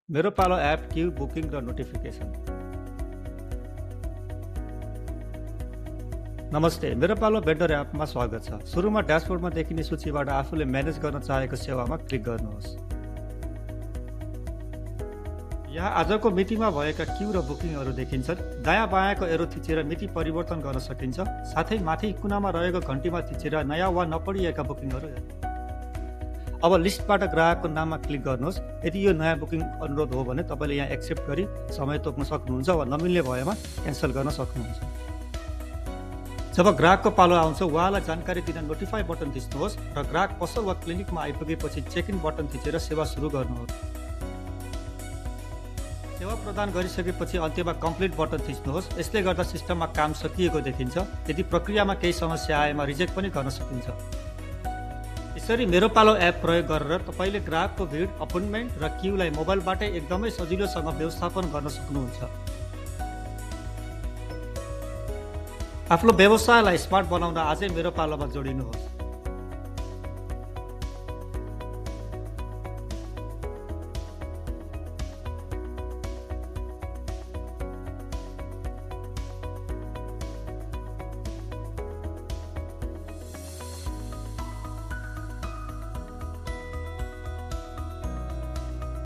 मेरो पालो app Q booking र नोटिफिकेसन। नमस्ते, मेरो पालो भेन्डर एपमा स्वागत छ। सुरुमा ड्यासबोर्डमा देखिने सूचीबाट आफूले म्यानेज गर्न चाहेको सेवामा क्लिक गर्नुहोस्। यहाँ आजको मितिमा भएका क्यू र बुकिङहरू देखिन्छन्। दायाँ बायाँको एरो थिचेर मिति परिवर्तन गर्न सकिन्छ। साथै माथि कुनामा रहेको घन्टीमा थिचेर नयाँ वा नपढिएका बुकिङहरू हेर्नु। अब लिस्टबाट ग्राहकको नाममा क्लिक गर्नुहोस्। यदि यो नयाँ बुकिङ अनुरोध हो भने तपाईँले यहाँ एक्सेप्ट गरी समय तोक्न सक्नुहुन्छ वा नमिल्ने भएमा क्यान्सल गर्न सक्नुहुन्छ। जब ग्राहकको पालो आउँछ उहाँलाई जानकारी दिन नोटिफाई बटन थिच्नुहोस् र ग्राहक पसल वा क्लिनिकमा आइपुगेपछि चेक इन बटन थिचेर सेवा सुरु गर्नुहोस्। सेवा प्रदान गरिसकेपछि अन्त्यमा कम्प्लिट बटन थिच्नुहोस्। यसले गर्दा सिस्टममा काम सकिएको देखिन्छ। यदि प्रक्रियामा केही समस्या आएमा रिजेक्ट पनि गर्न सकिन्छ। यसरी मेरो पालो एप प्रयोग गरेर तपाईँले ग्राहकको भिड, अपोइन्टमेन्ट र क्यूलाई मोबाइलबाटै एकदमै सजिलोसँग व्यवस्थापन गर्न सक्नुहुन्छ। आफ्नो व्यवसायलाई स्मार्ट बनाउन आजै मेरो पालोमा जोडिनुहोस्।